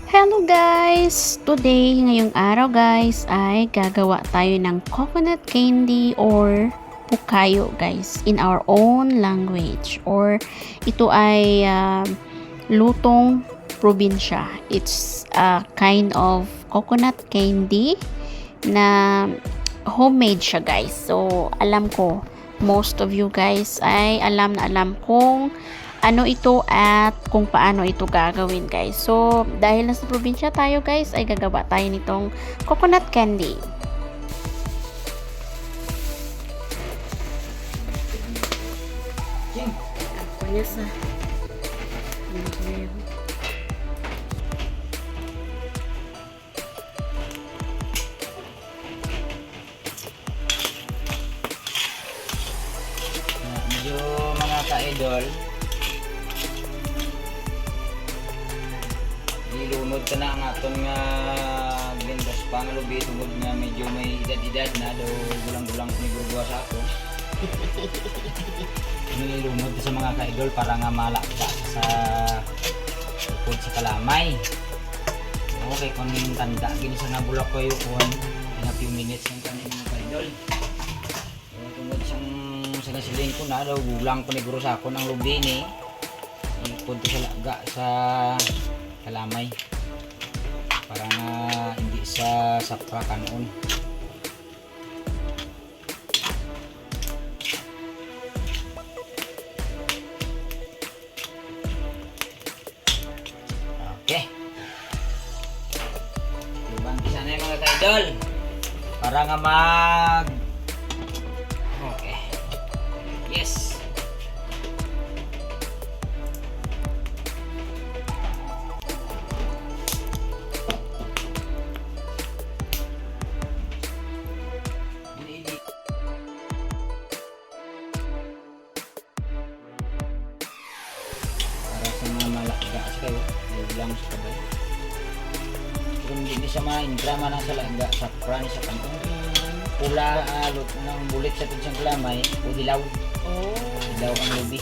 Hello guys! Today, ngayong araw guys, ay gagawa tayo ng coconut candy or pukayo guys in our own language. Or ito ay lutong probinsya. It's a kind of coconut candy na homemade siya guys. So, alam ko, most of you guys ay alam na alam kung ano ito at kung paano ito gagawin guys. So, dahil nasa probinsya tayo guys, ay gagawa tayo nitong coconut candy. Ako niya sa medyo mga ka-idol, ilunod ka na ang aton nga gindas pangalubi tungod nga medyo may edad-edad na do gulang-gulang ni gurugwa sa ako. Nilunod sa mga ka-idol para nga malakda sa upod sa kalamay. Okay, kung tanda gini sa nabulak ko yung in a few minutes yung kanin mga ka-idol. Tungod siyang sa nasiling ko na daw gulang ko ni guro sa ako ng lubi ni ipod sa laga sa kalamay para nga hindi sa sapra kanon. Okay, ibang kisa na yung mga ka-idol para nga okay, yes. Para sa mga malakga sa kayo, lang sa kabay. Kung hindi siya ma-indrama na sa laga sa prani sa kantong pula alot ng bulit sa tinsang kalamay o dilaw. Oh. Dilaw ang lubi.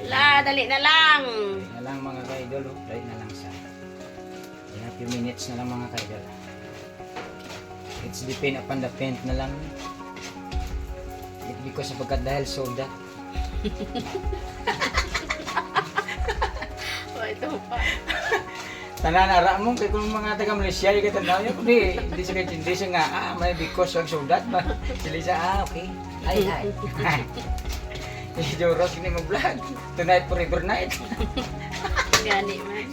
La, dali na lang. Na lang mga ka-idol, right na lang sa in a few minutes na lang mga ka-idol. It's depend upon the paint na lang. It because sapagkat dahil soda. Oh, ito pa. Tananara mo kay kung mga taga Malaysia yung katanaw yun, hindi siya nga, may because of soda ba? Sila siya, okay. Ay. Joros ini mag-vlog. Tonight forever night. Gani man.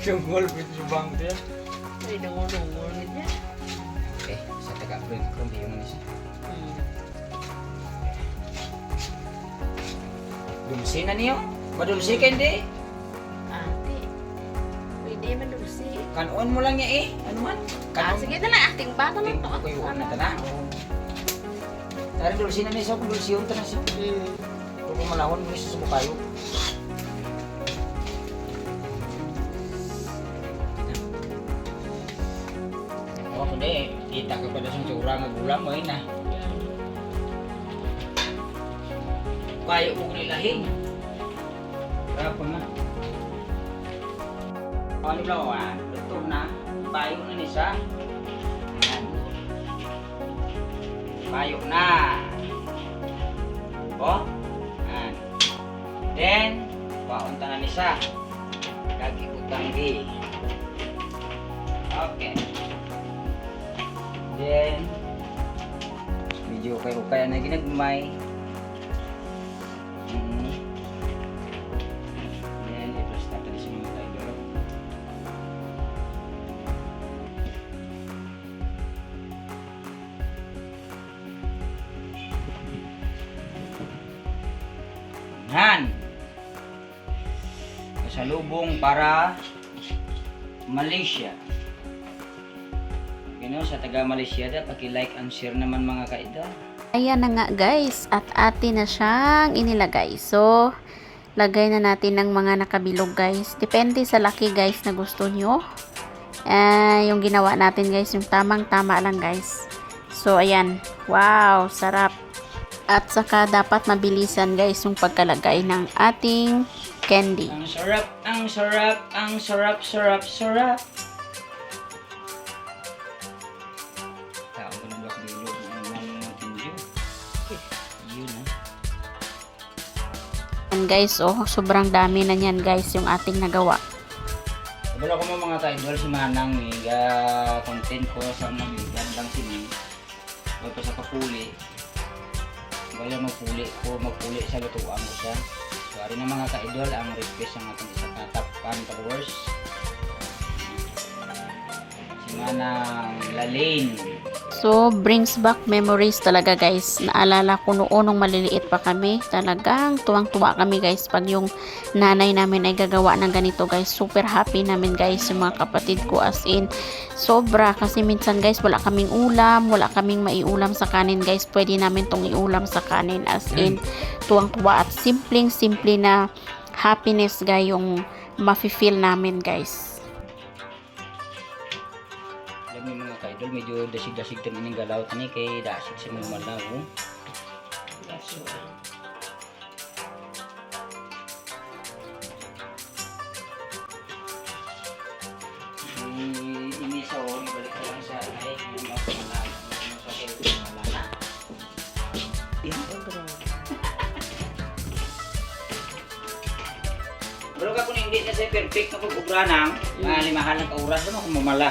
Sungol pito subang dia. Ay, dungol-dungol niya. Okay, sa taga-print ko yung siya. Dulce na niyo? Madulce ka hindi? Ate. Pwede man dulce. Kanon mo lang niya Ano man? Sige na lang, acting bata lang to. Ko yung na tanah. Tara dulce na niya sa dulce yung tanah siya. Kung malahon mo sa subukayo. Oh, kundi, kita ka pa sa tsura nga gulang mo na. Kayo mo nilahin. Berapa nga? Oh, ini belawan. Betul na. Payo na ni sa. Payo na. Oh. Then, paunta na ni sa. Kagi utang di. Okay. Then, medyo kaya na ginagmay. Then, i-start na siya mga tayo. Yan. Pasalubong para Malaysia. Gano sa taga Malaysia da paki-like and share naman mga kaida. Ayan na nga guys, at atin na siyang inilagay. So, lagay na natin ng mga nakabilog guys. Depende sa laki guys na gusto nyo. Yung ginawa natin guys, yung tamang-tama lang guys. So, ayan. Wow, sarap. At saka dapat mabilisan guys yung pagkalagay ng ating candy. Ang sarap, ang sarap, ang sarap, sarap, sarap. Tao ko ng bilog ng yun. Yun ah. And guys, oh, sobrang dami na yan guys yung ating nagawa. Wala ko mga ka-idol si Manang content ko sa mga lang sini. Wala pa sa kapuli. Wala magpuli sa lutuan ko siya. So, ari na mga ka-idol ang request ng ating isa ka top fan followers. Si Manang Lalaine. So, brings back memories talaga guys. Naalala ko noon nung maliliit pa kami. Talagang tuwang-tuwa kami guys pag yung nanay namin ay gagawa ng ganito guys. Super happy namin guys yung mga kapatid ko, as in sobra. Kasi minsan guys wala kaming ulam, wala kaming maiulam sa kanin guys. Pwede namin tong iulam sa kanin, as in tuwang-tuwa at simpleng-simple na happiness guys yung mafe-feel namin guys. Alam mo mga ka-idol, medyo dasig-dasig din yung galaw tani kay dasig sa mga malaw. Ini sa o, ibalik ko lang sa ay yung mga malaw. Sa kay malana. Pero ka kung hindi na sa perfect na pag-ubra nang, mahal ng kauras naman kung mamala.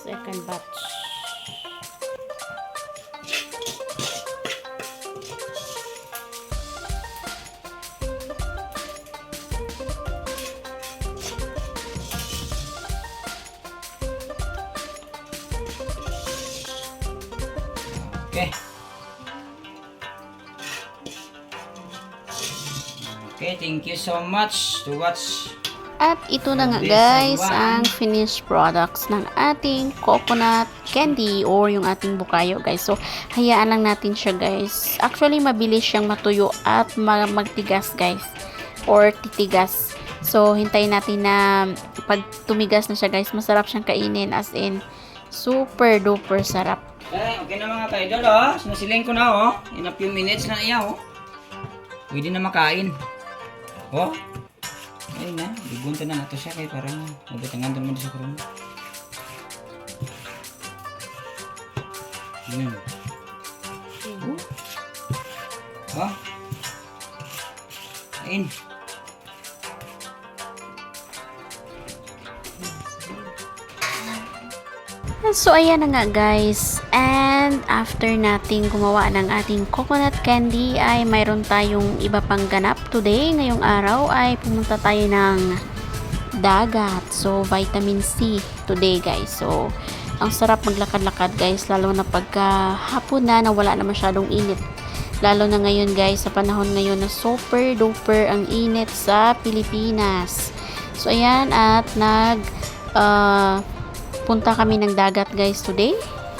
Second batch. Okay. Okay, thank you so much to watch. At ito na nga guys ang finished products ng ating coconut candy or yung ating bukayo guys. So, hayaan lang natin siya guys. Actually, mabilis siyang matuyo at magtigas guys. Or titigas. So, hintayin natin na pag tumigas na siya guys, masarap siyang kainin, as in super duper sarap. Okay na mga ka-idol oh. Sinasiling ko na oh. In a few minutes na iya oh. Pwede na makain. Oh. Ayun na, bigunta na nato siya kay parang mabutangan doon mo sa kurong. Oh. Ayun. So, ayan na nga guys. And after nating gumawa ng ating coconut candy, ay mayroon tayong iba pang ganap today. Ngayong araw ay pumunta tayo ng dagat. So, vitamin C today guys. So, ang sarap maglakad-lakad guys. Lalo na pagka hapon na wala na masyadong init. Lalo na ngayon guys, sa panahon ngayon na super duper ang init sa Pilipinas. So, ayan. At punta kami ng dagat guys today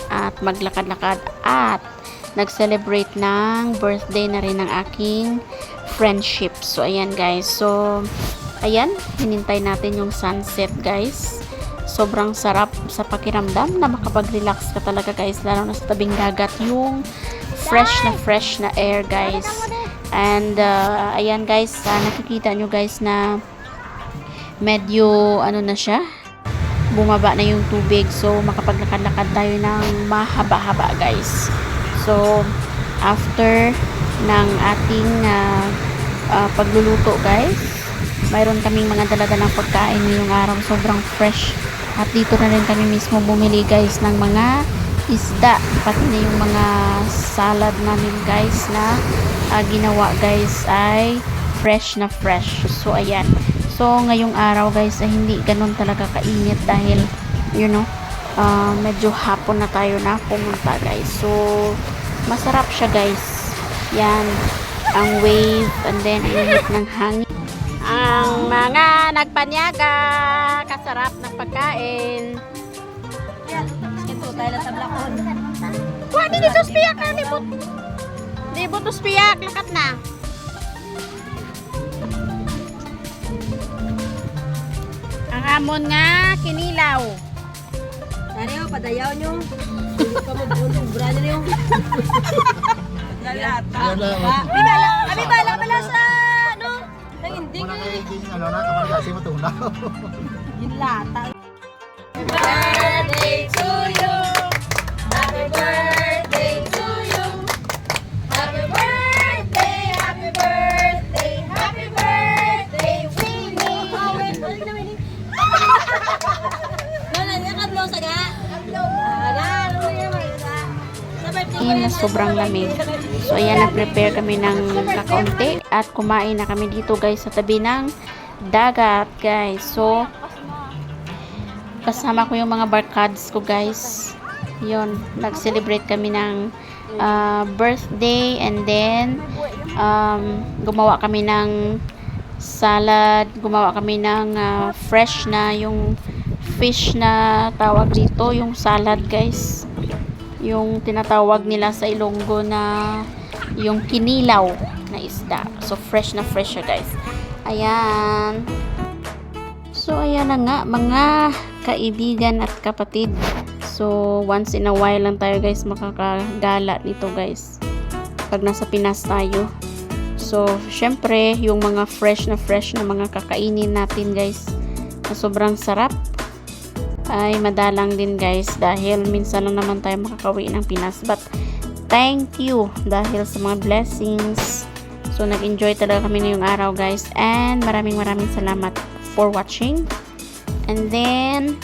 at maglakad-lakad at nag-celebrate ng birthday na rin ng aking friendship. So ayan guys, so ayan, hinintay natin yung sunset guys. Sobrang sarap sa pakiramdam na makapag-relax ka talaga guys, lalo na sa tabing dagat, yung fresh na air guys. And ayan guys, nakikita nyo guys na medyo ano na siya, bumaba na yung tubig, so makapaglakad-lakad tayo ng mahaba-haba guys. So after ng ating pagluluto guys, mayroon kaming mga dala-dalang pagkain ngayong araw, sobrang fresh. At dito na rin kami mismo bumili guys ng mga isda, pati na yung mga salad namin guys na ginawa guys ay fresh na fresh. So ayan, so ngayong araw guys ay hindi ganun talaga kainit dahil you know, medyo hapon na tayo na pumunta guys. So masarap siya guys. Yan. ang wave, and then ang init ng hangin. Ang mga nagpanyaga, kasarap ng pagkain. Ito, tayo lang sa blakon. Wah, di dito spiyak na, di buto spiyak, lakat na. Ang hamon nga, kinilaw. Ano yung padayaw nyo? Hindi pa mag-ubra nyo yung... Lalata. Kami bala pala sa... Ano? Ay, hindi ka. Ano na, kamar kasi mo tunaw. Yung lata. Happy birthday to you. Happy birthday to you. Happy birthday, happy birthday, happy birthday, Winnie. Oh, wait, balik na, Winnie. Nakablow sa ga? Nakablow. Ano yung mga sa birthday Na sobrang lamig. So ayan, nag-prepare kami ng kakaunti at kumain na kami dito guys sa tabi ng dagat guys. So kasama ko yung mga barkads ko guys. Yun, nag-celebrate kami ng birthday, and then gumawa kami ng salad, gumawa kami ng fresh na yung fish na tawag dito, yung salad guys, yung tinatawag nila sa Ilonggo na yung kinilaw na isda. So fresh na fresh siya guys. Ayan. So ayan na nga mga kaibigan at kapatid. So once in a while lang tayo guys makakagala nito guys pag nasa Pinas tayo. So syempre yung mga fresh na mga kakainin natin guys na sobrang sarap ay madalang din guys dahil minsan lang naman tayo makakauwi ng Pinas, but thank you dahil sa mga blessings. So nag-enjoy talaga kami ngayong araw guys, and maraming salamat for watching. And then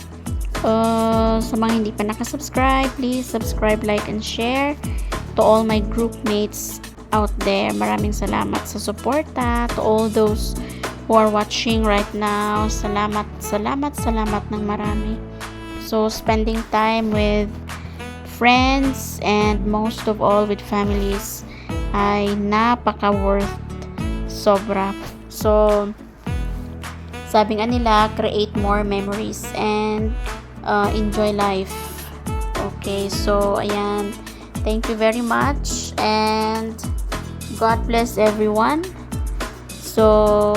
sa mga hindi pa nakasubscribe, please subscribe, like, and share. To all my group mates out there, maraming salamat sa suporta. To all those who are watching right now, salamat ng marami. So spending time with friends and most of all with families ay napaka worth sobra. So sabi nga nila, create more memories and enjoy life. Okay, so ayan, thank you very much and God bless everyone. So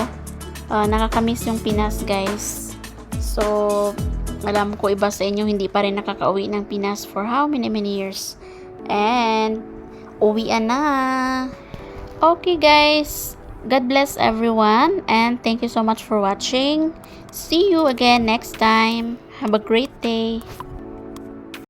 nakakamiss yung Pinas guys. So alam ko iba sa inyo hindi pa rin nakakauwi ng Pinas for how many years, and uwian na. Okay guys, God bless everyone and thank you so much for watching. See you again next time. Have a great day.